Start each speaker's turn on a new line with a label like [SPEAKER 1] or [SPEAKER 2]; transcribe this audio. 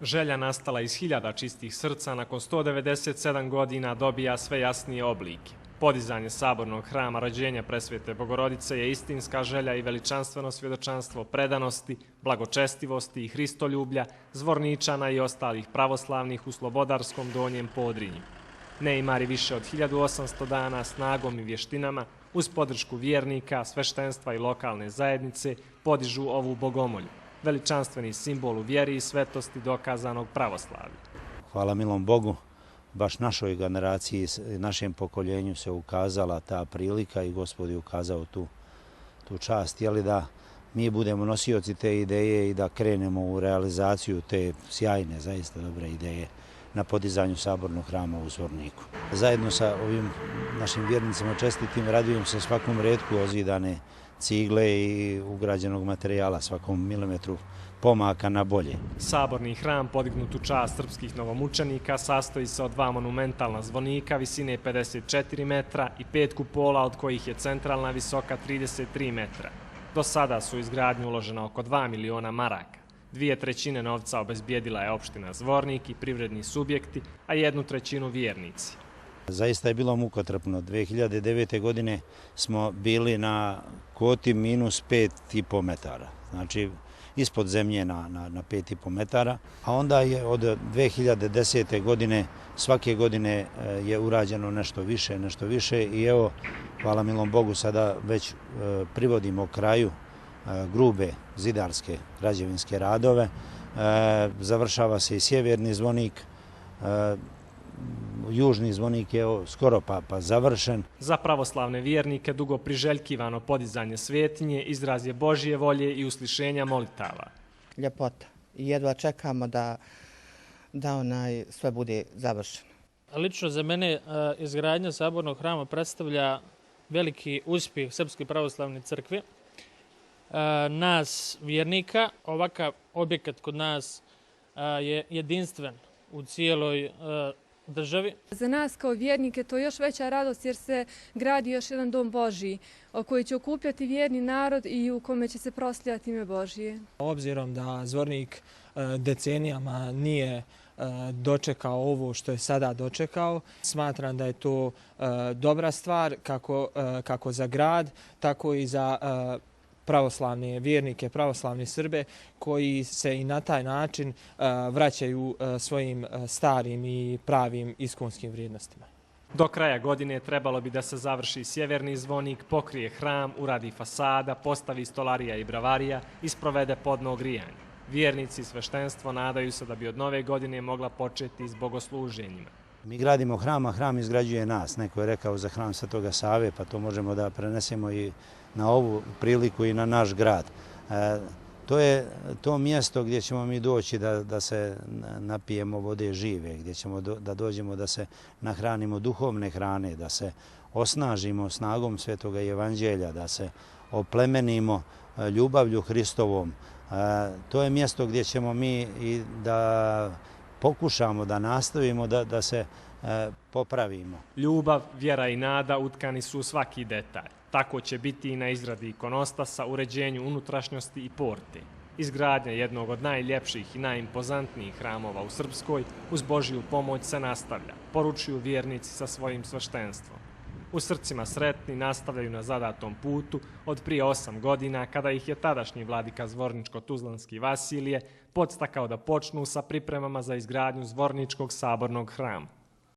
[SPEAKER 1] Želja nastala iz hiljada čistih srca nakon 197 godina dobija sve jasnije oblike. Podizanje sabornog hrama rođenja Presvete Bogorodice je istinska želja i veličanstveno svjedočanstvo predanosti, blagočestivosti i hristoljublja zvorničana i ostalih pravoslavnih u Slobodarskom Donjem Podrinju. Neimari više od 1800 dana snagom i vještinama, uz podršku vjernika, sveštenstva i lokalne zajednice, podižu ovu bogomolju, veličanstveni simbol u vjeri i svetosti dokazanog pravoslavlja.
[SPEAKER 2] Hvala milom Bogu, baš našoj generaciji, našem pokoljenju se ukazala ta prilika i Gospod je ukazao tu čast, da mi budemo nosioci te ideje i da krenemo u realizaciju te sjajne, zaista dobre ideje na podizanju sabornog hrama u Zvorniku. Zajedno sa ovim našim vjernicima čestitim radujem se svakom retku ozidane cigle i ugrađenog materijala, svakom milimetru pomaka na bolje.
[SPEAKER 1] Saborni hram podignut u čast srpskih novomučenika sastoji se od dva monumentalna zvonika visine 54 metra i 5 kupola, od kojih je centralna visoka 33 metra. Do sada su u izgradnju uložena oko 2 miliona maraka. 2/3 novca obezbijedila je opština Zvornik i privredni subjekti, a 1/3 vjernici.
[SPEAKER 2] Zaista je bilo mukotrpno. 2009. godine smo bili na kvoti minus 5,5 metara. Znači, ispod zemlje na 5,5 metara. A onda je od 2010. godine svake godine je urađeno nešto više i evo, hvala milom Bogu, sada već privodimo kraju grube zidarske građevinske radove. Završava se i sjeverni zvonik, južni zvonik je skoro pa završen.
[SPEAKER 1] Za pravoslavne vjernike dugo priželjkivano podizanje svetinje izraz je Božje volje i uslišenja molitava.
[SPEAKER 3] Ljepota. I jedva čekamo da sve bude završeno.
[SPEAKER 4] Lično za mene izgradnja sabornog hrama predstavlja veliki uspjeh Srpske pravoslavne crkve. Nas vjernika, ovakav objekat kod nas je jedinstven u cijeloj državi.
[SPEAKER 5] Za nas kao vjernike to je još veća radost jer se gradi još jedan dom Božji koji će okupljati vjerni narod i u kome će se proslavljati ime Božje.
[SPEAKER 6] Obzirom da Zvornik decenijama nije dočekao ovo što je sada dočekao, smatram da je to dobra stvar kako za grad, tako i za pravoslavne vjernike, pravoslavne Srbe koji se i na taj način vraćaju svojim starim i pravim iskonskim vrijednostima.
[SPEAKER 1] Do kraja godine trebalo bi da se završi sjeverni zvonik, pokrije hram, uradi fasada, postavi stolarija i bravarija i sprovede podno grijanje. Vjernici i sveštenstvo nadaju se da bi od nove godine mogla početi s bogosluženjima.
[SPEAKER 2] Mi gradimo hram, a hram izgrađuje nas. Neko je rekao za hram Svetoga Save, pa to možemo da prenesemo i na ovu priliku i na naš grad. To je to mjesto gdje ćemo mi doći da se napijemo vode žive, gdje ćemo da dođemo da se nahranimo duhovne hrane, da se osnažimo snagom Svetoga Evanđelja, da se oplemenimo ljubavlju Hristovom. To je mjesto gdje ćemo mi i da pokušamo da nastavimo da se popravimo.
[SPEAKER 1] Ljubav, vjera i nada utkani su u svaki detalj. Tako će biti i na izradi ikonostasa, uređenju unutrašnjosti i porte. Izgradnja jednog od najljepših i najimpozantnijih hramova u Srpskoj uz Božju pomoć se nastavlja, poručuju vjernici sa svojim sveštenstvom. U srcima sretni nastavljaju na zadatom putu od prije 8 godina kada ih je tadašnji vladika Zvorničko-Tuzlanski Vasilije podstakao da počnu sa pripremama za izgradnju Zvorničkog sabornog hrama.